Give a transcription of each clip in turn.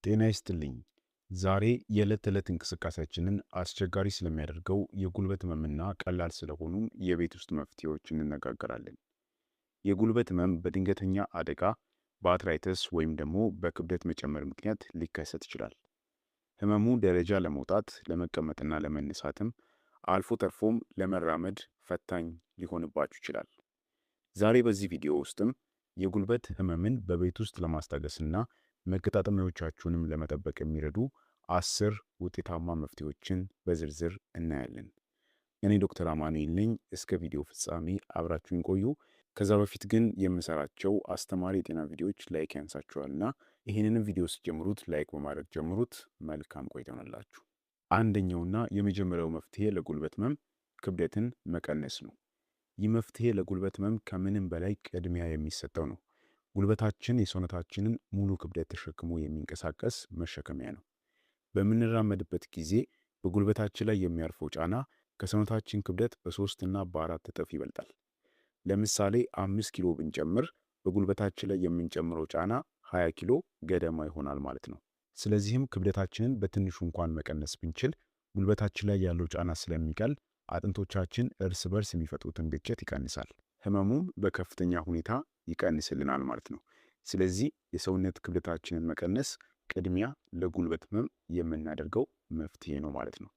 ጤና ይስጥልኝ። ዛሬ የዕለት ተዕለት እንቅስቃሴያችንን አስቸጋሪ ስለሚያደርገው የጉልበት ህመምና ቀላል ስለሆኑም የቤት ውስጥ መፍትሄዎች እንነጋገራለን። የጉልበት ህመም በድንገተኛ አደጋ፣ በአርትራይተስ ወይም ደግሞ በክብደት መጨመር ምክንያት ሊከሰት ይችላል። ህመሙ ደረጃ ለመውጣት ለመቀመጥና ለመነሳትም አልፎ ተርፎም ለመራመድ ፈታኝ ሊሆንባችሁ ይችላል። ዛሬ በዚህ ቪዲዮ ውስጥም የጉልበት ህመምን በቤት ውስጥ ለማስታገስና መገጣጠሚያዎቻችሁንም ለመጠበቅ የሚረዱ 10 ውጤታማ መፍትሄዎችን በዝርዝር እናያለን። እኔ ዶክተር አማኑኤል ነኝ። እስከ ቪዲዮ ፍጻሜ አብራችሁን ቆዩ። ከዛ በፊት ግን የምሰራቸው አስተማሪ የጤና ቪዲዮዎች ላይክ ያንሳችኋልና ይህንንም ቪዲዮ ስትጀምሩት ላይክ በማድረግ ጀምሩት። መልካም ቆይታ ይሆንላችሁ። አንደኛውና የመጀመሪያው መፍትሄ ለጉልበት ህመም ክብደትን መቀነስ ነው። ይህ መፍትሄ ለጉልበት ህመም ከምንም በላይ ቅድሚያ የሚሰጠው ነው። ጉልበታችን የሰውነታችንን ሙሉ ክብደት ተሸክሞ የሚንቀሳቀስ መሸከሚያ ነው። በምንራመድበት ጊዜ በጉልበታችን ላይ የሚያርፈው ጫና ከሰውነታችን ክብደት በ3 እና በ4 እጥፍ ይበልጣል። ለምሳሌ 5 ኪሎ ብንጨምር በጉልበታችን ላይ የምንጨምረው ጫና 20 ኪሎ ገደማ ይሆናል ማለት ነው። ስለዚህም ክብደታችንን በትንሹ እንኳን መቀነስ ብንችል ጉልበታችን ላይ ያለው ጫና ስለሚቀል አጥንቶቻችን እርስ በርስ የሚፈጥሩትን ግጭት ይቀንሳል። ህመሙም በከፍተኛ ሁኔታ ይቀንስልናል ማለት ነው። ስለዚህ የሰውነት ክብደታችንን መቀነስ ቅድሚያ ለጉልበት ህመም የምናደርገው መፍትሄ ነው ማለት ነው።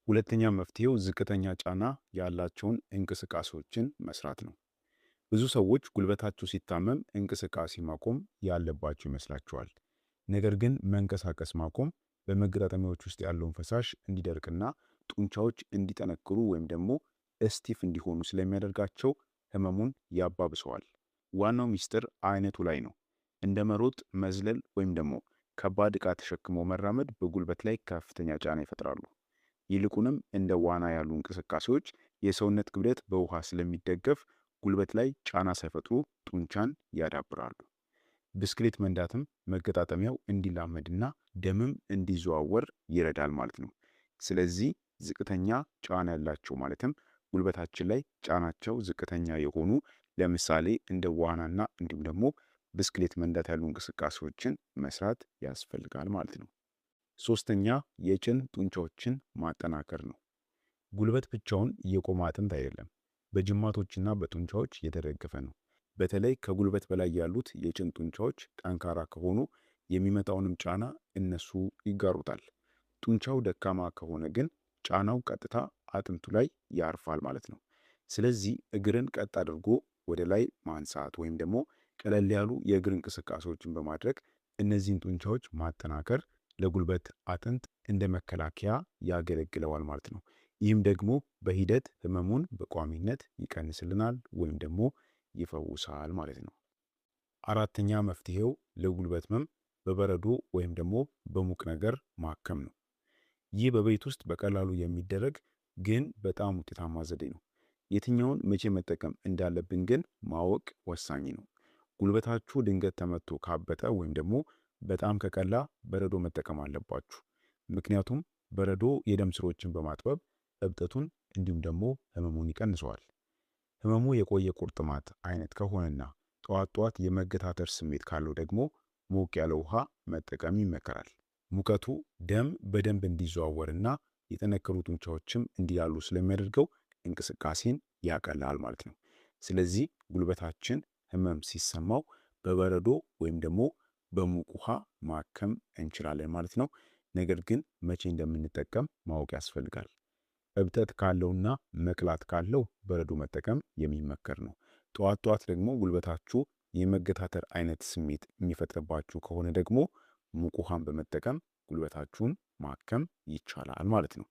ሁለተኛ መፍትሄው ዝቅተኛ ጫና ያላቸውን እንቅስቃሴዎችን መስራት ነው። ብዙ ሰዎች ጉልበታቸው ሲታመም እንቅስቃሴ ማቆም ያለባቸው ይመስላቸዋል። ነገር ግን መንቀሳቀስ ማቆም በመገጣጠሚያዎች ውስጥ ያለውን ፈሳሽ እንዲደርቅና ጡንቻዎች እንዲጠነክሩ ወይም ደግሞ እስቲፍ እንዲሆኑ ስለሚያደርጋቸው ህመሙን ያባብሰዋል። ዋናው ሚስጥር አይነቱ ላይ ነው። እንደ መሮጥ፣ መዝለል ወይም ደግሞ ከባድ ዕቃ ተሸክሞ መራመድ በጉልበት ላይ ከፍተኛ ጫና ይፈጥራሉ። ይልቁንም እንደ ዋና ያሉ እንቅስቃሴዎች የሰውነት ክብደት በውሃ ስለሚደገፍ ጉልበት ላይ ጫና ሳይፈጥሩ ጡንቻን ያዳብራሉ። ብስክሌት መንዳትም መገጣጠሚያው እንዲላመድና ደምም እንዲዘዋወር ይረዳል ማለት ነው። ስለዚህ ዝቅተኛ ጫና ያላቸው ማለትም ጉልበታችን ላይ ጫናቸው ዝቅተኛ የሆኑ ለምሳሌ እንደ ዋናና እንዲሁም ደግሞ ብስክሌት መንዳት ያሉ እንቅስቃሴዎችን መስራት ያስፈልጋል ማለት ነው። ሶስተኛ የጭን ጡንቻዎችን ማጠናከር ነው። ጉልበት ብቻውን የቆመ አጥንት አይደለም፣ በጅማቶችና በጡንቻዎች የተደገፈ ነው። በተለይ ከጉልበት በላይ ያሉት የጭን ጡንቻዎች ጠንካራ ከሆኑ የሚመጣውንም ጫና እነሱ ይጋሩታል። ጡንቻው ደካማ ከሆነ ግን ጫናው ቀጥታ አጥንቱ ላይ ያርፋል ማለት ነው። ስለዚህ እግርን ቀጥ አድርጎ ወደ ላይ ማንሳት ወይም ደግሞ ቀለል ያሉ የእግር እንቅስቃሴዎችን በማድረግ እነዚህን ጡንቻዎች ማጠናከር ለጉልበት አጥንት እንደ መከላከያ ያገለግለዋል ማለት ነው። ይህም ደግሞ በሂደት ህመሙን በቋሚነት ይቀንስልናል ወይም ደግሞ ይፈውሳል ማለት ነው። አራተኛ መፍትሄው ለጉልበት ህመም በበረዶ ወይም ደግሞ በሙቅ ነገር ማከም ነው። ይህ በቤት ውስጥ በቀላሉ የሚደረግ ግን በጣም ውጤታማ ዘዴ ነው። የትኛውን መቼ መጠቀም እንዳለብን ግን ማወቅ ወሳኝ ነው። ጉልበታችሁ ድንገት ተመቶ ካበጠ ወይም ደግሞ በጣም ከቀላ በረዶ መጠቀም አለባችሁ። ምክንያቱም በረዶ የደም ስሮችን በማጥበብ እብጠቱን እንዲሁም ደግሞ ህመሙን ይቀንሰዋል። ህመሙ የቆየ ቁርጥማት አይነት ከሆነና ጠዋት ጠዋት የመገታተር ስሜት ካለው ደግሞ ሞቅ ያለ ውሃ መጠቀም ይመከራል። ሙቀቱ ደም በደንብ እንዲዘዋወርና የጠነከሩ ጡንቻዎችም እንዲላሉ ስለሚያደርገው እንቅስቃሴን ያቀላል ማለት ነው። ስለዚህ ጉልበታችን ህመም ሲሰማው በበረዶ ወይም ደግሞ በሙቅ ውሃ ማከም እንችላለን ማለት ነው። ነገር ግን መቼ እንደምንጠቀም ማወቅ ያስፈልጋል። እብጠት ካለውና መቅላት ካለው በረዶ መጠቀም የሚመከር ነው። ጠዋት ጠዋት ደግሞ ጉልበታችሁ የመገታተር አይነት ስሜት የሚፈጥርባችሁ ከሆነ ደግሞ ሙቅ ውሃን በመጠቀም ጉልበታችሁን ማከም ይቻላል ማለት ነው።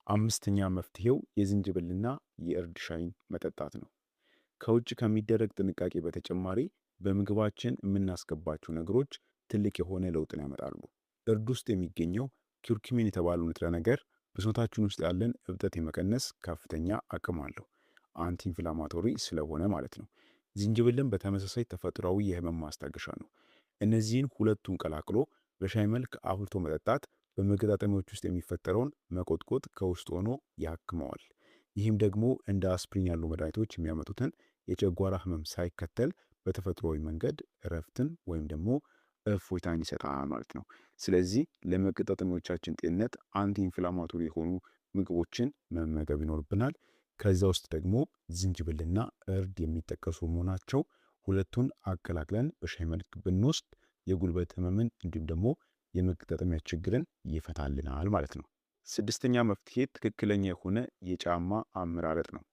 አምስተኛ መፍትሄው የዝንጅብልና የእርድ ሻይን መጠጣት ነው። ከውጭ ከሚደረግ ጥንቃቄ በተጨማሪ በምግባችን የምናስገባቸው ነገሮች ትልቅ የሆነ ለውጥን ያመጣሉ። እርድ ውስጥ የሚገኘው ኩርኩሚን የተባለው ንጥረ ነገር በሰውነታችን ውስጥ ያለን እብጠት የመቀነስ ከፍተኛ አቅም አለው። አንቲ ኢንፍላማቶሪ ስለሆነ ማለት ነው። ዝንጅብልም በተመሳሳይ ተፈጥሯዊ የህመም ማስታገሻ ነው። እነዚህን ሁለቱን ቀላቅሎ በሻይ መልክ አፍልቶ መጠጣት በመገጣጠሚያዎች ውስጥ የሚፈጠረውን መቆጥቆጥ ከውስጥ ሆኖ ያክመዋል። ይህም ደግሞ እንደ አስፕሪን ያሉ መድኃኒቶች የሚያመጡትን የጨጓራ ህመም ሳይከተል በተፈጥሯዊ መንገድ እረፍትን ወይም ደግሞ እፎይታን ይሰጣል ማለት ነው። ስለዚህ ለመገጣጠሚያዎቻችን ጤንነት አንቲ ኢንፍላማቶሪ የሆኑ ምግቦችን መመገብ ይኖርብናል። ከዛ ውስጥ ደግሞ ዝንጅብልና እርድ የሚጠቀሱ መሆናቸው ሁለቱን አቀላቅለን በሻይ መልክ ብንወስድ የጉልበት ህመምን እንዲሁም ደግሞ የመገጣጠሚያ ችግርን ይፈታልናል ማለት ነው። ስድስተኛ መፍትሄ ትክክለኛ የሆነ የጫማ አመራረጥ ነው።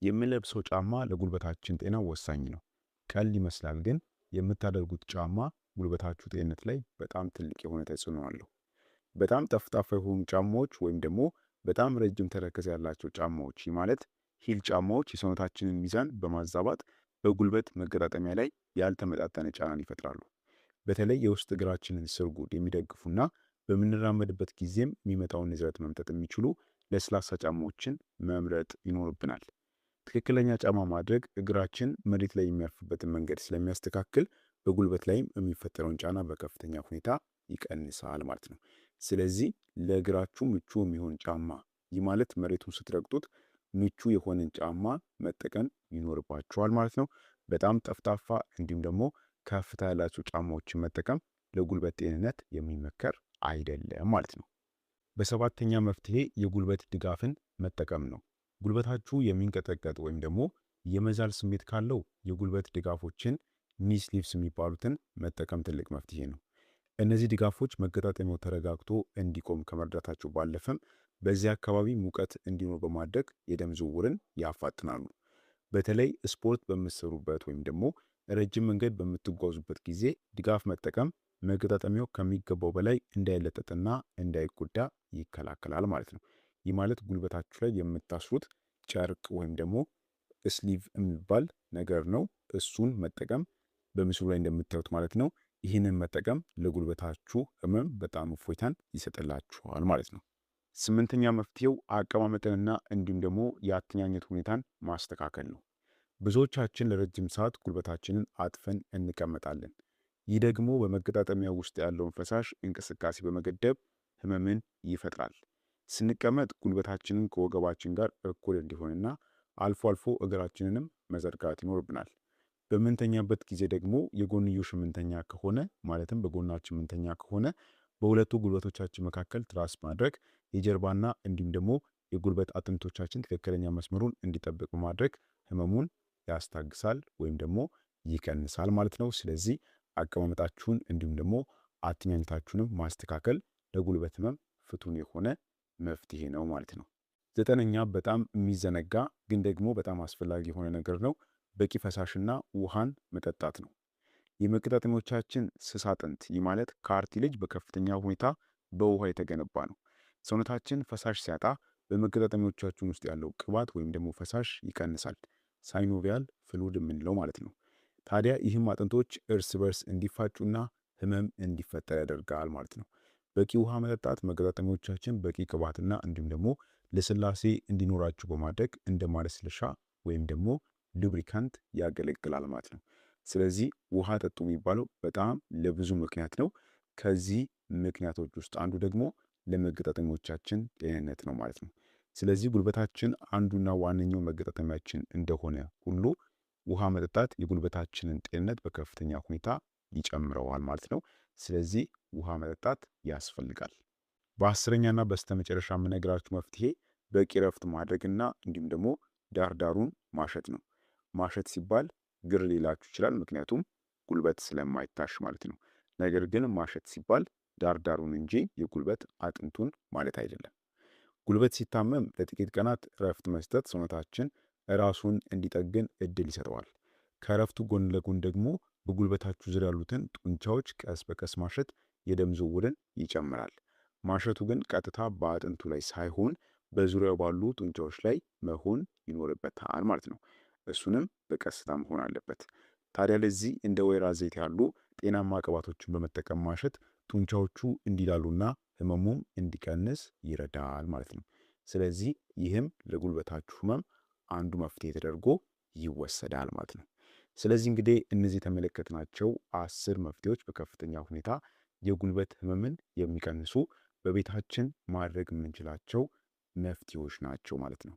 የምንለብሰው ጫማ ለጉልበታችን ጤና ወሳኝ ነው። ቀል ይመስላል፣ ግን የምታደርጉት ጫማ ጉልበታችሁ ጤንነት ላይ በጣም ትልቅ የሆነ ተጽዕኖ አለው። በጣም ጠፍጣፋ የሆኑ ጫማዎች ወይም ደግሞ በጣም ረጅም ተረከዝ ያላቸው ጫማዎች ማለት ሂል ጫማዎች የሰውነታችንን ሚዛን በማዛባት በጉልበት መገጣጠሚያ ላይ ያልተመጣጠነ ጫናን ይፈጥራሉ። በተለይ የውስጥ እግራችንን ስርጉድ የሚደግፉና በምንራመድበት ጊዜም የሚመጣውን ንዝረት መምጠጥ የሚችሉ ለስላሳ ጫማዎችን መምረጥ ይኖርብናል። ትክክለኛ ጫማ ማድረግ እግራችን መሬት ላይ የሚያርፍበትን መንገድ ስለሚያስተካክል በጉልበት ላይም የሚፈጠረውን ጫና በከፍተኛ ሁኔታ ይቀንሳል ማለት ነው። ስለዚህ ለእግራችሁ ምቹ የሚሆን ጫማ፣ ይህ ማለት መሬቱን ስትረግጡት ምቹ የሆነን ጫማ መጠቀም ይኖርባችኋል ማለት ነው። በጣም ጠፍጣፋ እንዲሁም ደግሞ ከፍታ ያላቸው ጫማዎችን መጠቀም ለጉልበት ጤንነት የሚመከር አይደለም ማለት ነው። በሰባተኛ መፍትሄ የጉልበት ድጋፍን መጠቀም ነው። ጉልበታችሁ የሚንቀጠቀጥ ወይም ደግሞ የመዛል ስሜት ካለው የጉልበት ድጋፎችን ኒ ስሊፕስ የሚባሉትን መጠቀም ትልቅ መፍትሄ ነው። እነዚህ ድጋፎች መገጣጠሚያው ተረጋግቶ እንዲቆም ከመርዳታቸው ባለፈም በዚህ አካባቢ ሙቀት እንዲኖር በማድረግ የደም ዝውውርን ያፋጥናሉ። በተለይ ስፖርት በምትሰሩበት ወይም ደግሞ ረጅም መንገድ በምትጓዙበት ጊዜ ድጋፍ መጠቀም መገጣጠሚያው ከሚገባው በላይ እንዳይለጠጥና እንዳይጎዳ ይከላከላል ማለት ነው። ይህ ማለት ጉልበታችሁ ላይ የምታስሩት ጨርቅ ወይም ደግሞ ስሊቭ የሚባል ነገር ነው። እሱን መጠቀም በምስሉ ላይ እንደምታዩት ማለት ነው። ይህንን መጠቀም ለጉልበታችሁ ህመም በጣም እፎይታን ይሰጥላችኋል ማለት ነው። ስምንተኛ መፍትሄው አቀማመጥንና እንዲሁም ደግሞ የአተኛኘት ሁኔታን ማስተካከል ነው። ብዙዎቻችን ለረጅም ሰዓት ጉልበታችንን አጥፈን እንቀመጣለን። ይህ ደግሞ በመገጣጠሚያ ውስጥ ያለውን ፈሳሽ እንቅስቃሴ በመገደብ ህመምን ይፈጥራል። ስንቀመጥ ጉልበታችንን ከወገባችን ጋር እኩል እንዲሆንና አልፎ አልፎ እግራችንንም መዘርጋት ይኖርብናል። በምንተኛበት ጊዜ ደግሞ የጎንዮሽ ምንተኛ ከሆነ ማለትም በጎናችን ምንተኛ ከሆነ በሁለቱ ጉልበቶቻችን መካከል ትራስ ማድረግ የጀርባና እንዲሁም ደግሞ የጉልበት አጥንቶቻችን ትክክለኛ መስመሩን እንዲጠብቅ በማድረግ ህመሙን ያስታግሳል ወይም ደግሞ ይቀንሳል ማለት ነው። ስለዚህ አቀማመጣችሁን እንዲሁም ደግሞ አተኛኘታችሁንም ማስተካከል ለጉልበት ህመም ፍቱን የሆነ መፍትሄ ነው ማለት ነው። ዘጠነኛ በጣም የሚዘነጋ ግን ደግሞ በጣም አስፈላጊ የሆነ ነገር ነው። በቂ ፈሳሽና ውሃን መጠጣት ነው። የመገጣጠሚያዎቻችን ስስ አጥንት ይህ ማለት ካርቲሌጅ በከፍተኛ ሁኔታ በውሃ የተገነባ ነው። ሰውነታችን ፈሳሽ ሲያጣ በመገጣጠሚያዎቻችን ውስጥ ያለው ቅባት ወይም ደግሞ ፈሳሽ ይቀንሳል። ሳይኖቪያል ፍሉድ የምንለው ማለት ነው። ታዲያ ይህም አጥንቶች እርስ በርስ እንዲፋጩና ህመም እንዲፈጠር ያደርጋል ማለት ነው። በቂ ውሃ መጠጣት መገጣጠሚያዎቻችን በቂ ቅባትና እንዲሁም ደግሞ ለስላሴ እንዲኖራቸው በማድረግ እንደ ማለስለሻ ወይም ደግሞ ሉብሪካንት ያገለግላል ማለት ነው። ስለዚህ ውሃ ጠጡ የሚባለው በጣም ለብዙ ምክንያት ነው። ከዚህ ምክንያቶች ውስጥ አንዱ ደግሞ ለመገጣጠሚያዎቻችን ጤንነት ነው ማለት ነው። ስለዚህ ጉልበታችን አንዱና ዋነኛው መገጣጠሚያችን እንደሆነ ሁሉ ውሃ መጠጣት የጉልበታችንን ጤንነት በከፍተኛ ሁኔታ ይጨምረዋል ማለት ነው። ስለዚህ ውሃ መጠጣት ያስፈልጋል። በአስረኛና በስተመጨረሻ የምነግራችሁ መፍትሄ በቂ ረፍት ማድረግና እንዲሁም ደግሞ ዳርዳሩን ማሸት ነው። ማሸት ሲባል ግር ሊላችሁ ይችላል፣ ምክንያቱም ጉልበት ስለማይታሽ ማለት ነው። ነገር ግን ማሸት ሲባል ዳርዳሩን እንጂ የጉልበት አጥንቱን ማለት አይደለም። ጉልበት ሲታመም ለጥቂት ቀናት ረፍት መስጠት ሰውነታችን ራሱን እንዲጠግን እድል ይሰጠዋል። ከረፍቱ ጎን ለጎን ደግሞ በጉልበታችሁ ዙሪያ ያሉትን ጡንቻዎች ቀስ በቀስ ማሸት የደም ዝውውርን ይጨምራል። ማሸቱ ግን ቀጥታ በአጥንቱ ላይ ሳይሆን በዙሪያው ባሉ ጡንቻዎች ላይ መሆን ይኖርበታል ማለት ነው። እሱንም በቀስታ መሆን አለበት። ታዲያ ለዚህ እንደ ወይራ ዘይት ያሉ ጤናማ ቅባቶችን በመጠቀም ማሸት ጡንቻዎቹ እንዲላሉና ህመሙም እንዲቀንስ ይረዳል ማለት ነው። ስለዚህ ይህም ለጉልበታችሁ ህመም አንዱ መፍትሄ ተደርጎ ይወሰዳል ማለት ነው። ስለዚህ እንግዲህ እነዚህ የተመለከትናቸው 10 መፍትሄዎች በከፍተኛ ሁኔታ የጉልበት ህመምን የሚቀንሱ በቤታችን ማድረግ የምንችላቸው መፍትሄዎች ናቸው ማለት ነው።